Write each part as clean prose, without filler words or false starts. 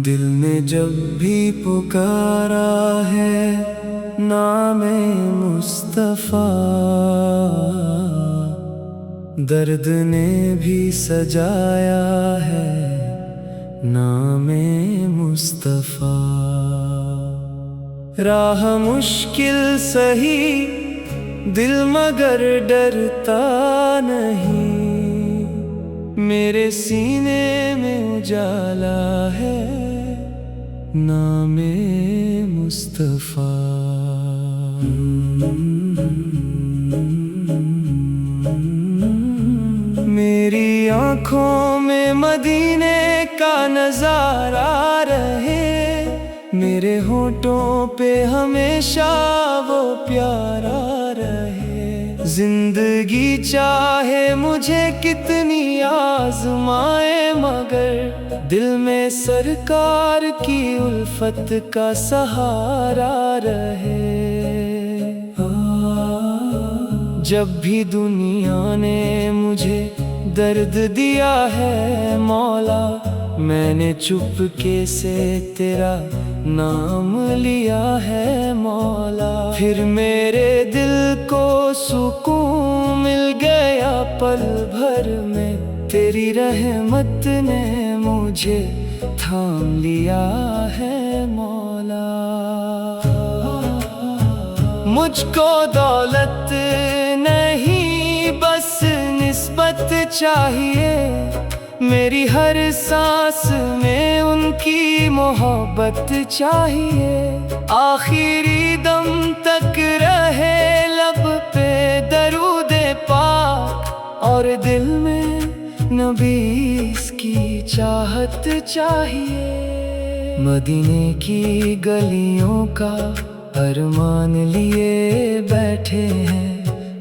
दिल ने जब भी पुकारा है नामे मुस्तफा, दर्द ने भी सजाया है नामे मुस्तफा। राह मुश्किल सही दिल मगर डरता नहीं, मेरे सीने में उजाला है नामे मुस्तफा। मेरी आँखों में मदीने का नजारा रहे, मेरे होठों पे हमेशा वो प्यारा रहे। जिंदगी चाहे मुझे कितनी आजमाए, मगर दिल में सरकार की उल्फत का सहारा रहे। जब भी दुनिया ने मुझे दर्द दिया है मौला, मैंने चुपके से तेरा नाम लिया है मौला। फिर मेरे दिल को सुकून मिल गया पल भर में, तेरी रहमत ने मुझे थाम लिया है मौला। मुझको दौलत नहीं बस निस्बत चाहिए, मेरी हर सांस में उनकी मोहब्बत चाहिए। आखिरी दम तक रहे लब पे दरूदे पाक, और दिल में नबी की चाहत चाहिए। मदीने की गलियों का अरमान लिए बैठे हैं,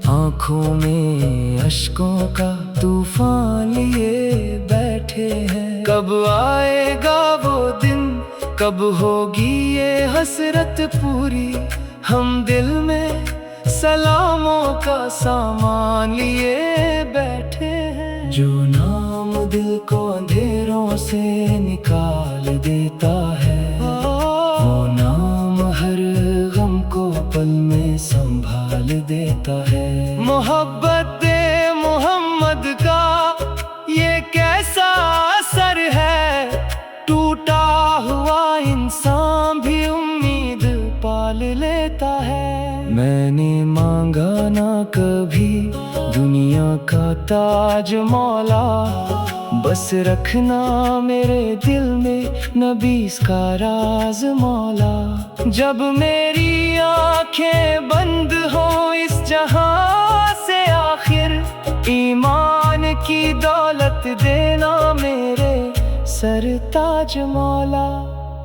आँखों में अश्कों का तूफान लिए बैठे हैं। कब आएगा वो दिन, कब होगी ये हसरत पूरी, हम दिल में सलामों का सामान लिए बैठे हैं। जो नाम दिल को अंधेरों से निकाल देता है, वो नाम हर गम को पल में संभाल देता है। मोहब्बत मोहम्मद का ये कैसा असर है, टूटा हुआ इंसान भी उम्मीद पाल लेता है। मैंने मांगा ना कभी दुनिया का ताज मौला, बस रखना मेरे दिल में नबी का राज मौला। जब मेरी आंखें बंद हो इस जहां से आखिर, ईमान की दौलत देना मेरे सरताज मौला।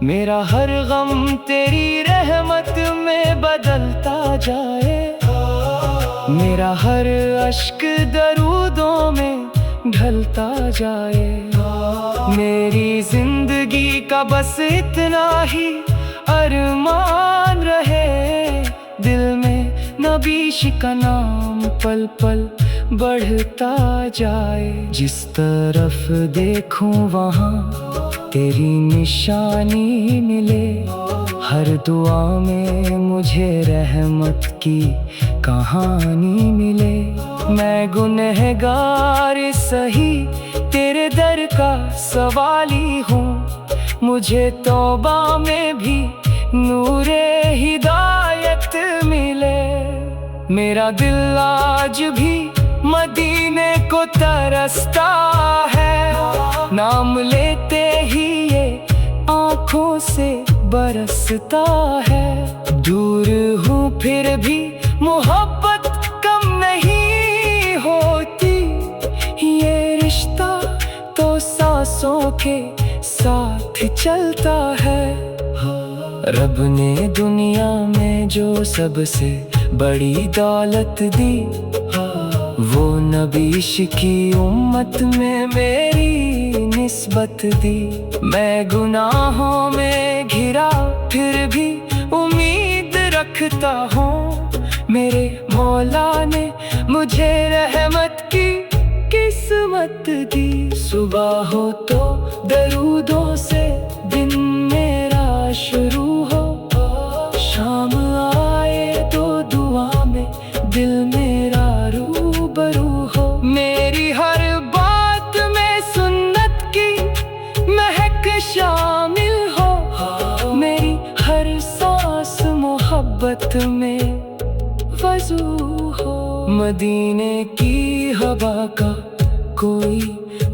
मेरा हर गम तेरी रहमत में बदलता जाए, मेरा हर अश्क दरूदों में ढलता जाए। मेरी जिंदगी का बस इतना ही अरमान रहे, दिल में नबी का नाम पल पल बढ़ता जाए। जिस तरफ देखूं वहाँ तेरी निशानी मिले, हर दुआ में मुझे रहमत की कहानी मिले। मैं गुनहगार सही तेरे दर का सवाली हूँ, मुझे तौबा में भी नूरे हिदायत मिले। मेरा दिल आज भी मदीने को तरसता है, नाम लेते ही ये आँखों से बरसता है। दूर हूँ फिर भी मोहब्बत कम नहीं होती, ये रिश्ता तो सांसों के साथ चलता है। रब ने दुनिया में जो सबसे बड़ी दौलत दी, वो नबीश की उम्मत में मेरी निस्बत दी। मैं गुनाहों में घिरा फिर भी उम्मीद रखता हूँ, मेरे मौला ने मुझे रहमत की किस किस्मत दी। सुबह हो तो दरूदों से दिन मेरा शुरू हो, शाम आए तो दुआ में दिल मेरा रूबरू हो। मेरी हर बात में सुन्नत की महक शामिल हो, मेरी हर सांस मोहब्बत में वज़ू हो। मदीने की हवा का कोई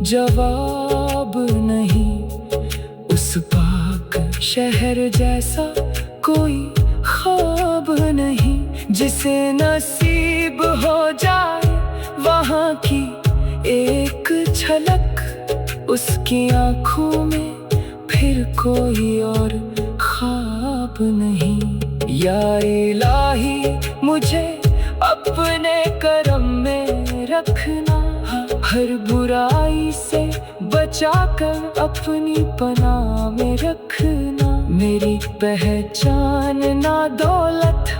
जवाब नहीं, उस पाक शहर जैसा कोई ख्वाब नहीं। जिसे नसीब हो जाए वहाँ की एक झलक, उसकी आँखों में फिर कोई और ख्वाब नहीं। या इलाही मुझे अपने करम में रखना, हर बुराई से बचाकर अपनी पनाह में रखना। मेरी पहचान ना दौलत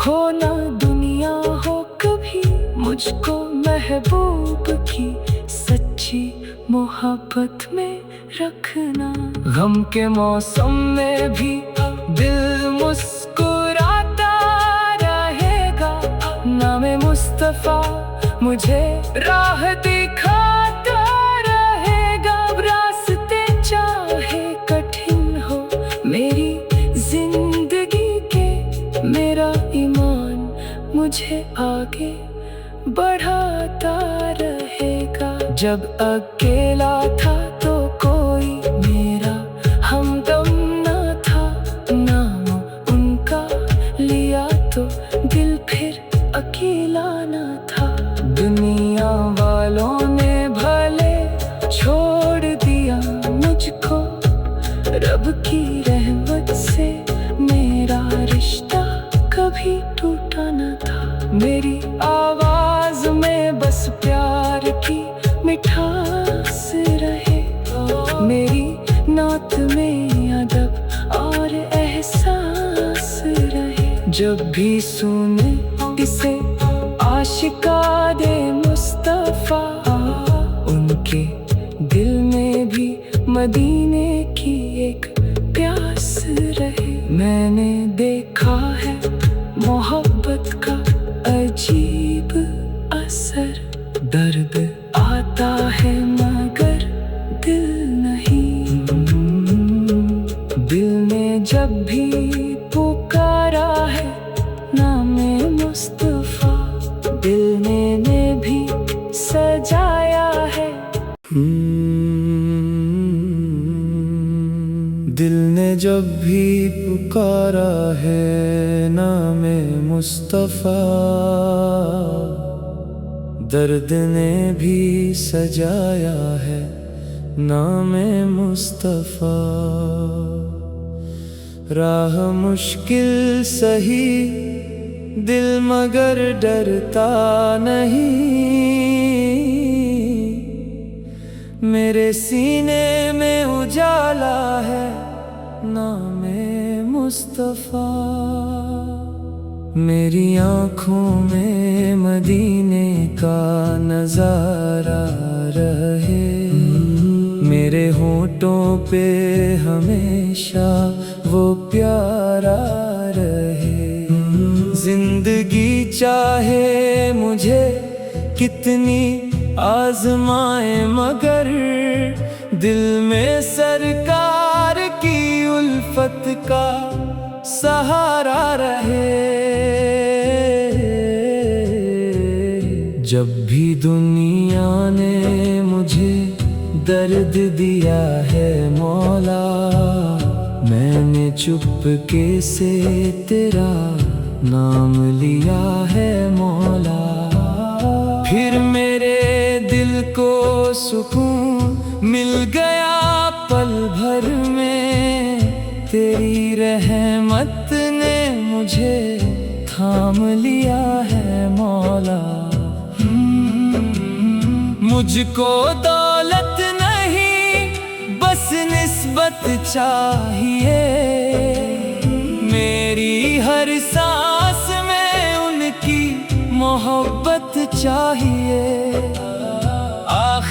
हो ना दुनिया हो कभी, मुझको महबूब की सच्ची मोहब्बत में रखना। गम के मौसम में भी दिल मुस्कुराता रहेगा, नामे मुस्तफा मुझे राह दिखाता रहेगा। रास्ते चाहे कठिन हो मेरी जिंदगी के, मेरा ईमान मुझे आगे बढ़ाता रहेगा। जब अकेला था तो कोई मेरा हमदम न था, नाम उनका लिया तो दिल फिर अकेला न था। दुनिया वालों ने भले छोड़ दिया मुझको, रब की रहमत से मेरा रिश्ता कभी टूटा न था। मेरी आवाज में बस प्यार की मिठास रहे, मेरी नात में अदब और एहसास रहे। जब भी सुने इसे आशिकाने मुस्तफा, उनके दिल में भी मदीने की एक प्यास रहे। मैंने देखा है मोहब्बत का अजीब असर, दर्द आता है मगर दिल नहीं। दिल ने जब भी पुकारा है नामे मुस्तफा, दिल ने भी सजाया है। दिल ने जब भी पुकारा है नामे मुस्तफा, दर्द ने भी सजाया है नामे मुस्तफा। राह मुश्किल सही दिल मगर डरता नहीं, मेरे सीने में उजाला है नामे मुस्तफा। मेरी आँखों में मदीने का नजारा रहे, मेरे होठों पे हमेशा वो प्यारा रहे। जिंदगी चाहे मुझे कितनी आजमाए मगर दिल में सरकार की उल्फत का सहारा रहे। जब भी दुनिया ने मुझे दर्द दिया है मौला, मैंने चुपके से तेरा नाम लिया है मौला। फिर मेरे दिल को सुकून मिल गया पल भर में, तेरी रहमत ने मुझे थाम लिया है मौला। मुझको दौलत नहीं बस निस्बत चाहिए, मेरी हर सांस में उनकी मोहब्बत चाहिए।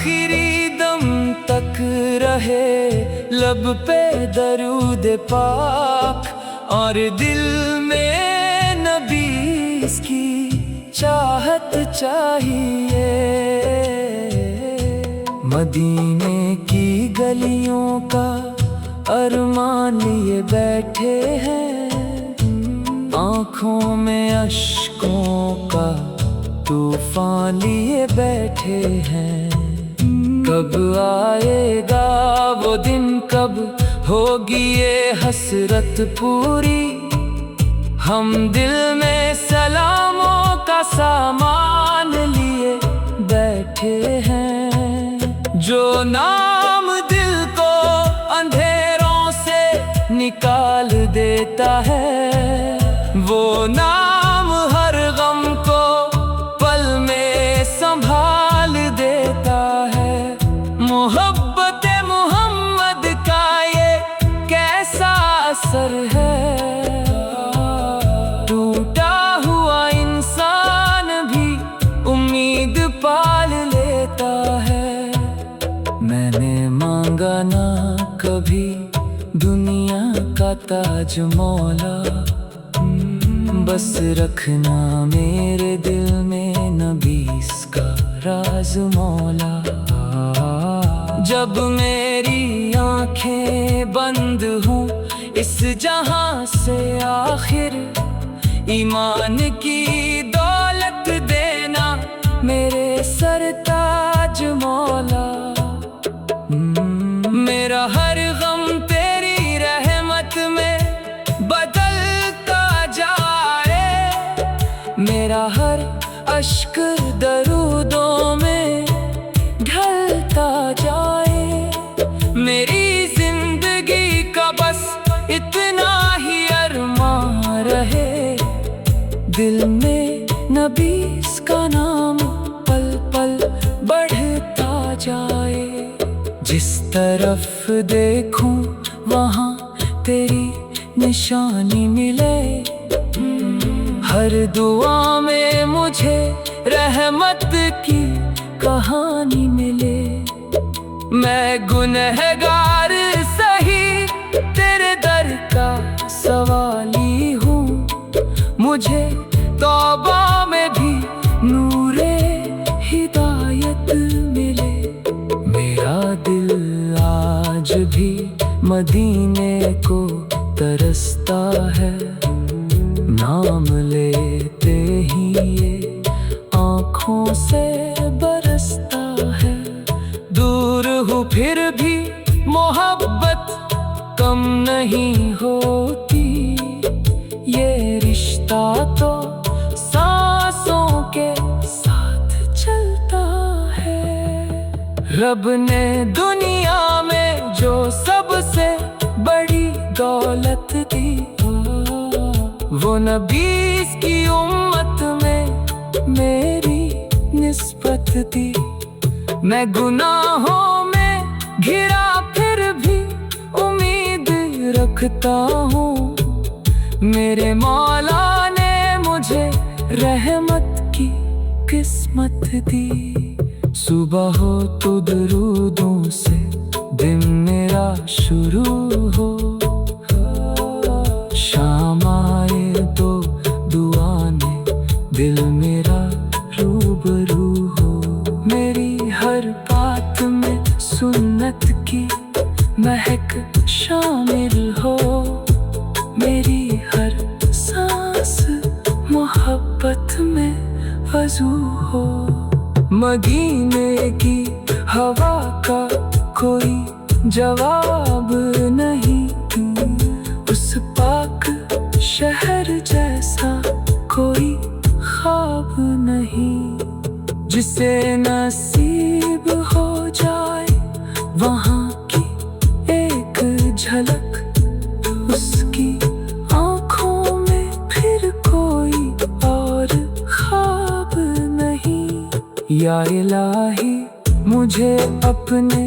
आखिरी दम तक रहे लब पे दरूद पाक और दिल में नबी की चाहत चाहिए। मदीने की गलियों का अरमान लिए बैठे हैं, आँखों में अश्कों का तूफान लिए बैठे हैं। कब आएगा वो दिन, कब होगी ये हसरत पूरी। हम दिल में सलामों का सामान लिए बैठे हैं। जो नाम दिल को अंधेरों से निकाल देता है, वो नाम हर गम को पल में संभाल देता है। मोहब्बत मोहम्मद का ये कैसा असर है, टूटा हुआ इंसान भी उम्मीद पाल लेता है। मैंने मांगा ना कभी दुनिया का ताज मौला, बस रखना मेरे दिल में नबी का राज मौला। जब मेरी आंखें बंद हों इस जहां से आखिर, ईमान की दौलत देना मेरे सरताज मौला। मेरा हर गम तेरी रहमत में बदलता जाए, मेरा हर अश्क दरूदों में ढलता जाए। मेरी जिंदगी का बस इतना ही अरमान रहे, दिल में नबी का नाम पल पल बढ़ता जाए। जिस तरफ देखूं वहाँ तेरी निशानी मिले, हर दुआ में मुझे रहमत की कहानी मिले। मैं गुनहगार सही तेरे दर का सवाली हूँ, मुझे तौबा में भी नूरे हिदायत मिले। मेरा दिल आज भी मदीने को तरसता है, नाम लेते ही ये आँखों से बरसता है। दूर हूँ फिर भी मोहब्बत कम नहीं होती, ये रिश्ता तो सांसों के साथ चलता है। रब ने दुनिया में जो सबसे बड़ी दौलत दी, वो नबी की उम्मत में मेरी निस्बत दी। मैं गुनाहों में घिरा फिर भी उम्मीद रखता हूँ, मेरे मौला ने मुझे रहमत की किस्मत दी। सुबह हो तो दरूदों से दिन मेरा शुरू हो, शाम आए तो दुआ में दिल मेरा रूबरू हो। मेरी हर बात में सुन्नत की महक शामिल हो, मेरी हर सांस मोहब्बत में वजू हो। मदीने की हवा का कोई जवाब नहीं, उस पाक शहर जैसा कोई ख्वाब नहीं। जिसे नसीब हो जाए वहाँ की एक झलक, उसकी आँखों में फिर कोई और ख्वाब नहीं। या इलाही मुझे अपने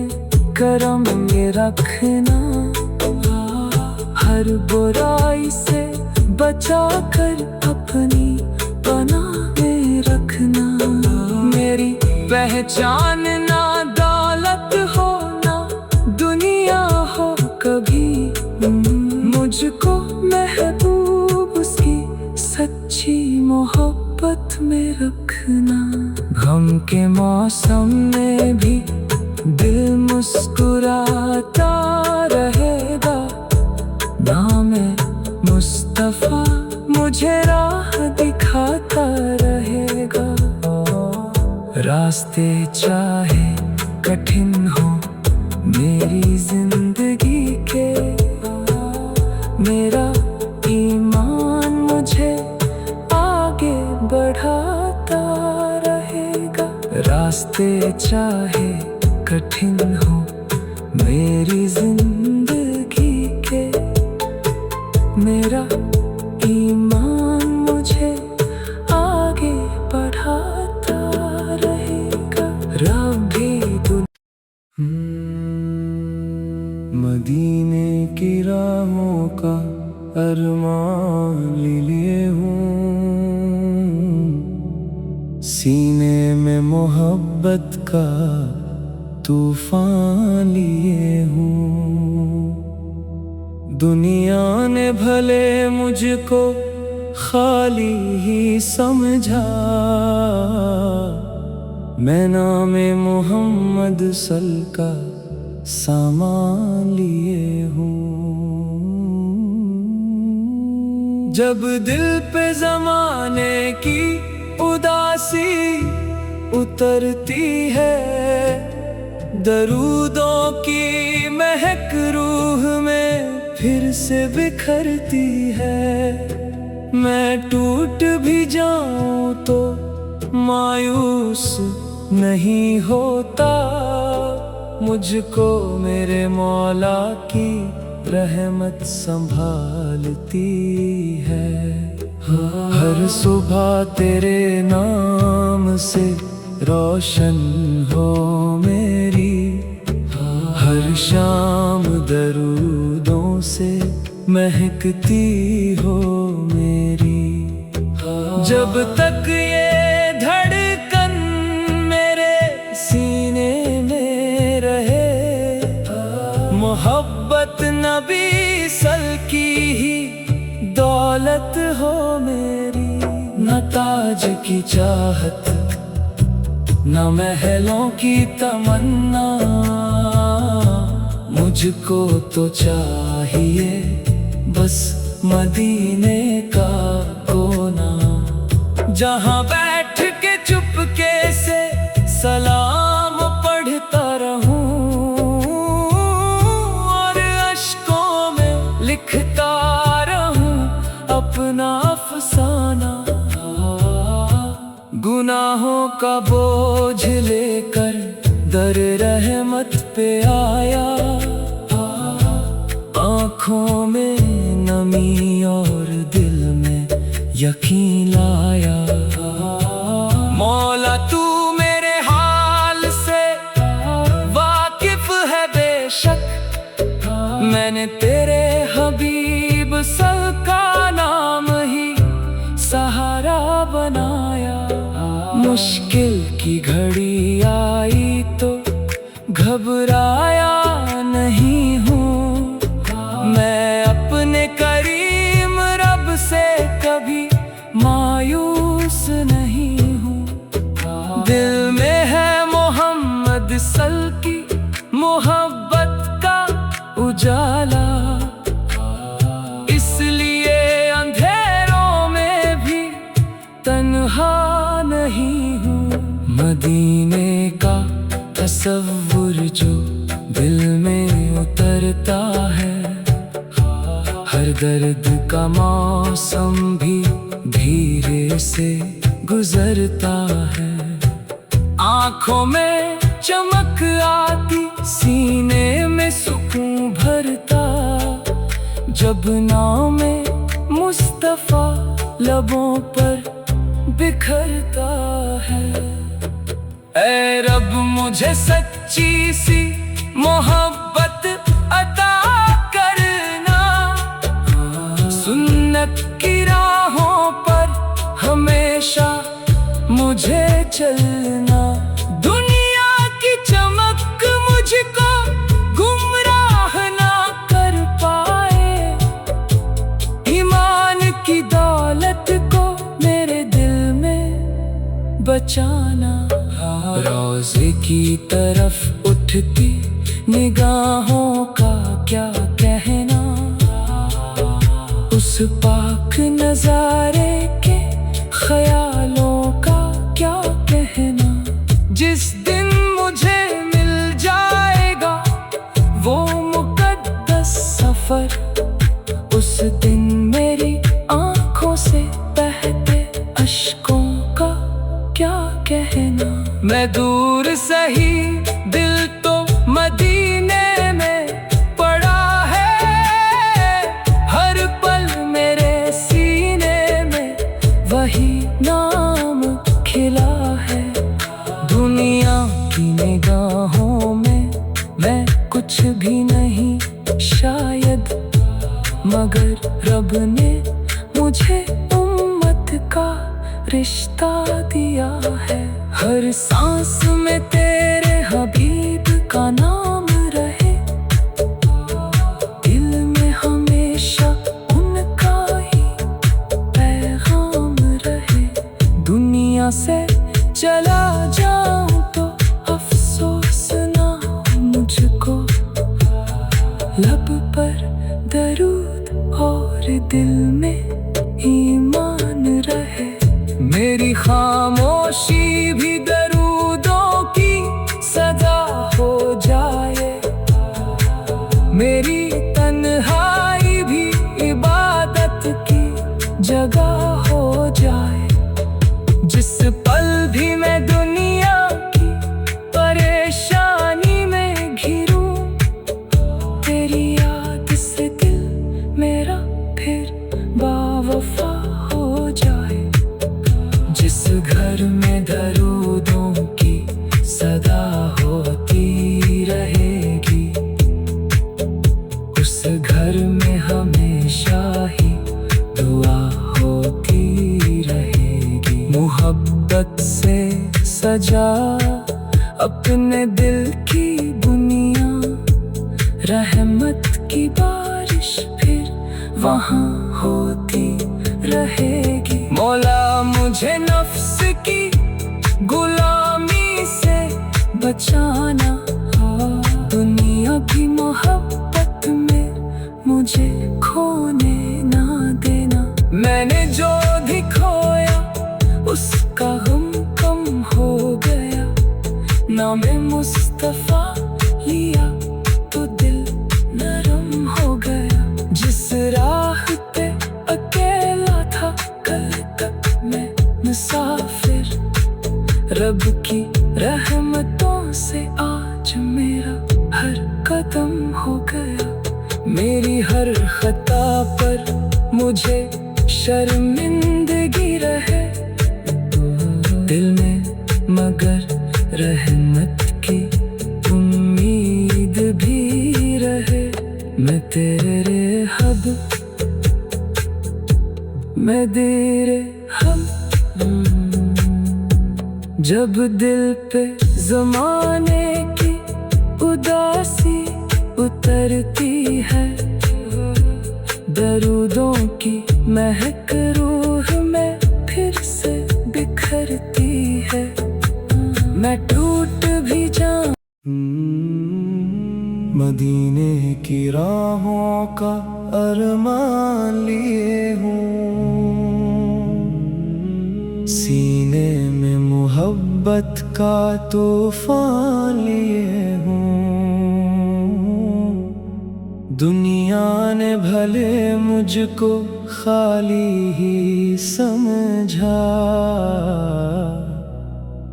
करम में रखना, हर बुराई से बचा कर अपनी पनाह में रखना। मेरी पहचान ना देखना, गम के मौसम में भी दिल मुस्कुराता रहेगा। नाम मुस्तफा मुझे राह दिखाता रहेगा। रास्ते चाहे कठिन हो मेरी जिंदगी के, मेरा ईमान मुझे आगे बढ़ाता रहेगा। रास्ते चाहे कठिन हो मेरी जिंदगी के, मेरा ईमान मुझे आगे बढ़ाता रहेगा। रब भी मदीने की राहों का अरमान लिए हूँ, सीने में मोहब्बत का तूफान लिए हूँ। दुनिया ने भले मुझको खाली ही समझा, मैं नामे मोहम्मद सल का सामान लिए हूँ। जब दिल पे ज़माने की उदासी उतरती है, दरूदों की महक रूह में फिर से बिखरती है। मैं टूट भी जाऊं तो मायूस नहीं होता, मुझको मेरे मौला की रहमत संभालती है। हर सुबह तेरे नाम से रोशन हो मेरी, हर शाम दरूदों से महकती हो मेरी। जब तक ये धड़कन मेरे सीने में रहे, मोहब्बत नबी सल की ही दौलत हो मेरी। न ताज की चाहत, न महलों की तमन्ना, मुझको तो चाहिए बस मदीने का कोना, जहाँ बैठ के चुपके से सलाम पढ़ता रहूं और अश्कों में लिखता रहूं अपना अफसाना। गुनाहों का बोझ लेकर दर रहमत पे आया, आँखों में नमी और दिल में यकीन लाया। मौला तू मेरे हाल से वाकिफ है बेशक, मैंने तेरे हबीब सल का नाम ही सहारा बनाया। मुश्किल की घड़ी आई तो घबराया नहीं हूँ, मैं अपने करीम रब से कभी मायूस नहीं हूँ। दिल में है मोहम्मद सल की मोहब्बत का उजाला, इसलिए अंधेरों में भी तन्हा नहीं हूँ। मदीने का तसव्वुर जो दिल में उतरता है, हर दर्द का मौसम भी धीरे से गुजरता है। आँखों में चमक आती, सीने में सुकून भरता, जब नाम मुस्तफा लबों पर बिखरता है। ऐ रब मुझे सच्ची सी मोहब्बत अता करना, सुन्नत की राहों पर हमेशा मुझे चलना। दुनिया की चमक मुझको गुमराह ना कर पाए, ईमान की दौलत को मेरे दिल में बचाना। रोज़े की तरफ उठती निगाहों का क्या कहना, उस पाक नजारे के ख्यालों का क्या कहना। जिस दिन मुझे मिल जाएगा वो मुकद्दस सफर, उस दिन मेरी आंखों से बहते अश्कों का क्या कहना। मैं दूर सही दिल तो मदीने में पड़ा है, हर पल मेरे सीने में वही नाम खिला है। दुनिया की निगाहों में मैं कुछ भी नहीं शायद, मगर रब ने मुझे उम्मत का रिश्ता दिया है। हर सांस में तेरे हबीब का नाम रहे, दिल में हमेशा उनका ही पैगाम रहे। दुनिया से चला जाऊं तो अफसोस ना हो मुझको, लब पर दरूद और दिल में ईमान रहे। मेरी खामोशी भी दरूदों की सदा हो जाए, मेरी तन्हाई भी इबादत की जगह हो जाए। जिस पल भी मैं दुनिया की परेशानी में घिरूं, तेरी याद से दिल मेरा फिर बावफा हो जाए। जिस घर में दरूदों की सदा होती रहेगी, उस घर में हमेशा ही दुआ होती रहेगी। मोहब्बत से सजा अपने दिल की बुनिया, रहमत की बारिश फिर वहाँ होती रहेगी। मौला मुझे नफ्स की गुलामी से बचाना, दुनिया की मोहब्बत में मुझे खोने ना देना। मैंने जो भी खोया उसका गम कम हो गया, नामे मुस्तफा लिया तो दिल नरम हो गया। जिस राह पे अकेला था कल तक मैं मुसाफिर, रब की रहमतों से आज मेरा हर कदम हो गया। मेरी हर खता पर मुझे शर्मिंदगी रहे, दिल में मगर रहमत की उम्मीद भी रहे। मैं तेरे हब मैं तेरे हम, जब दिल पे ज़माने की उदासी उतरती है, दरूदों की महक रूह में फिर से बिखरती है। मैं टूट भी जाऊं मदीने की राहों का अरमान लिए हूँ, सीने में मोहब्बत का तूफान लिए हूँ। दुनिया ने भले मुझको खाली ही समझा,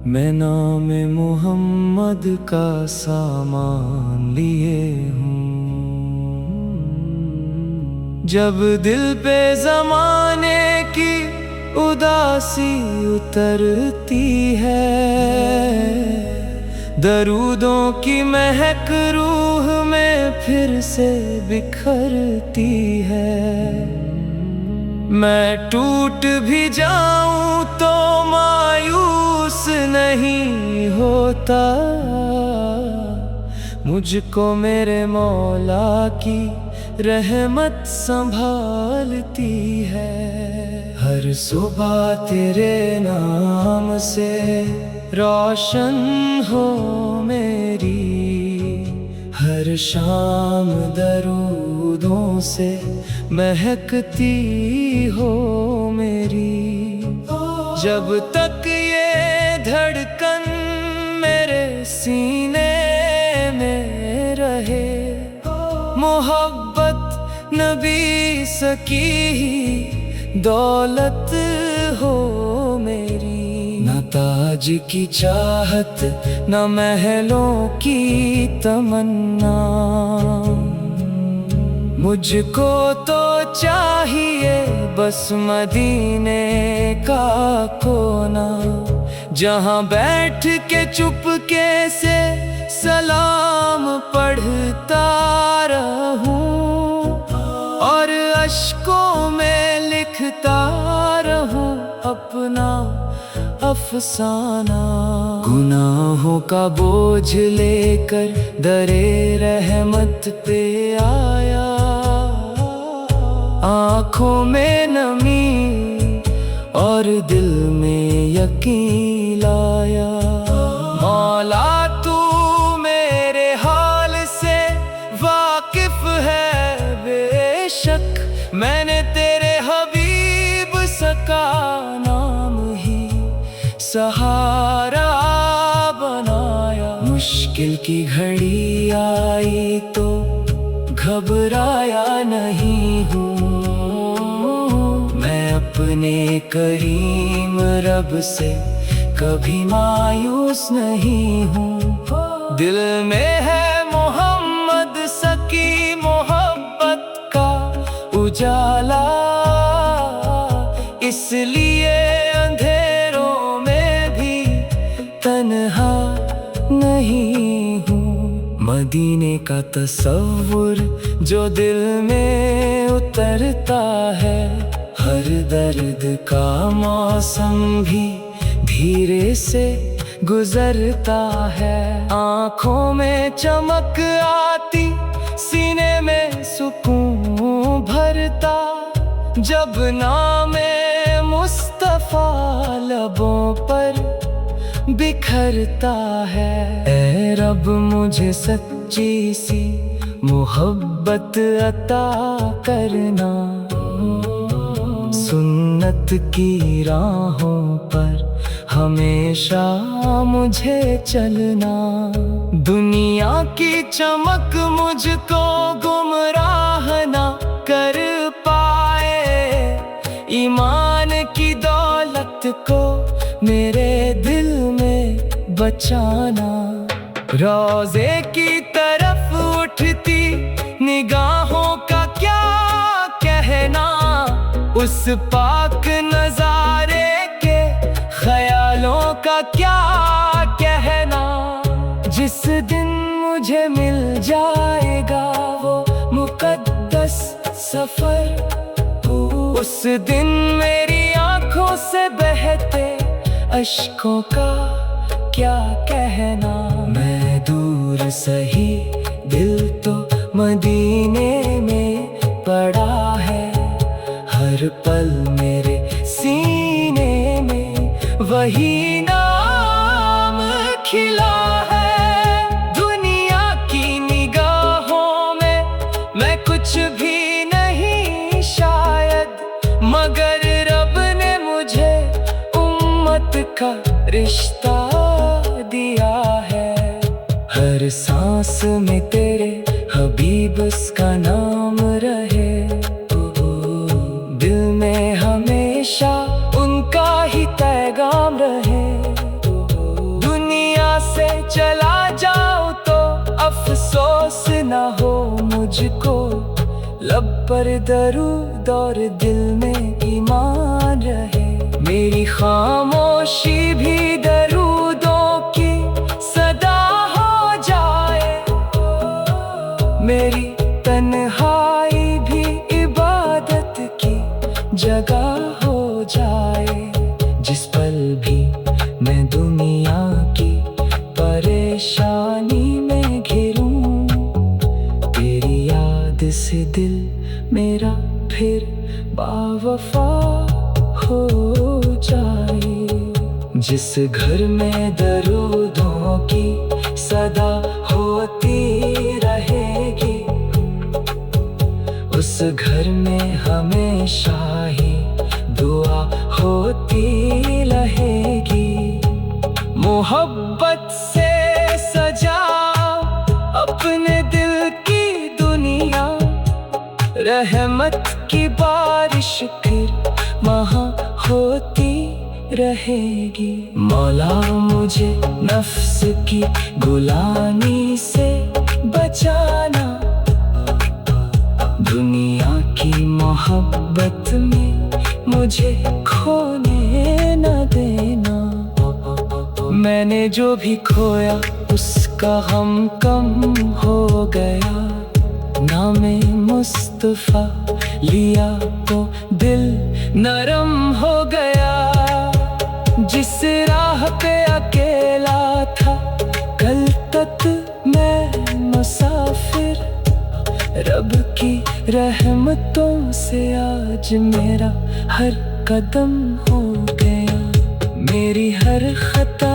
मैं नाम मोहम्मद का सामान लिए हूँ। जब दिल पे ज़माने की उदासी उतरती है, दरूदों की महक रूह में फिर से बिखरती है। मैं टूट भी जाऊं तो मायूस नहीं होता, मुझको मेरे मौला की रहमत संभालती है। हर सुबह तेरे नाम से रोशन हो मेरी, हर शाम दरूदों से महकती हो मेरी। जब तक ये धड़कन मेरे सीने में रहे, मोहब्बत नबी सकी दौलत हो मेरी। न ताज की चाहत न महलों की तमन्ना, मुझको तो चाहिए बस मदीने का कोना, जहाँ बैठ के चुपके से सलाम पढ़ता रहूं और अश्कों में लिखता रहूं अपना अफसाना। गुनाहों का बोझ लेकर दरे रहमत पे आया, आँखों में नमी और दिल में यकीन लाया। मौला तू मेरे हाल से वाकिफ है बेशक, मैंने तेरे हबीब सका नाम ही सहारा बनाया। मुश्किल की घड़ी आई तो घबराया नहीं हूँ, मैं अपने करीम रब से कभी मायूस नहीं हूँ। दिल में है मोहम्मद सकी मोहब्बत का उजाला, इसलिए अंधेरों में भी तन्हा नहीं हूँ। मदीने का तसव्वुर जो दिल में उतरता है, हर दर्द का मौसम भी धीरे से गुजरता है। आँखों में चमक आती, सीने में सुकून भरता, जब नामे मुस्तफा लबों पर बिखरता है। ऐ रब मुझे सच्ची सी मोहब्बत अता करना, सुन्नत की राहों पर हमेशा मुझे चलना। दुनिया की चमक मुझको गुमराह ना कर पाए, ईमान की दौलत को मेरे दिल में बचाना। रोज़े की तरफ उठती निगाहों का क्या कहना, उस पाक नजारे के ख्यालों का क्या कहना। जिस दिन मुझे मिल जाएगा वो मुकद्दस सफर, उस दिन मेरी आंखों से बहते अश्कों का क्या कहना। मैं दूर सही दिल तो मदीने में पड़ा है, हर पल मेरे सीने में वही नाम खिला है। दुनिया की निगाहों में मैं कुछ भी नहीं शायद, मगर रब ने मुझे उम्मत का रिश्ता दिया है। हर सांस में तेरे हबीब का नाम रहे, दिल में हमेशा उनका ही पैगाम रहे। दुनिया से चला जाऊं तो अफसोस न हो मुझको, लब पर दरूद और दिल में ईमान रहे। मेरी खामोशी भी दरूदों की सदा हो जाए, मेरी तन्हाई भी इबादत की जगह हो जाए। जिस पल भी मैं दुनिया की परेशानी में घिरूं, से दिल मेरा फिर बावफा हो जाए। जिस घर में दरूदों की सदा होती रहेगी, उस घर में हमेशा ही दुआ होती रहेगी। मोहब्बत से सजा अपने दिल की दुनिया, रहमत की बारिश फिर वहाँ होती रहेगी। मौला मुझे नफ्स की गुलामी से बचाना, दुनिया की मोहब्बत में मुझे खोने न देना। मैंने जो भी खोया उसका गम कम हो गया। नामे मुस्तफा लिया तो दिल नरम हो गया। जिस राह पे अकेला था कल तक मैं मुसाफिर, रब की रहमतों से आज मेरा हर कदम हो गया। मेरी हर खता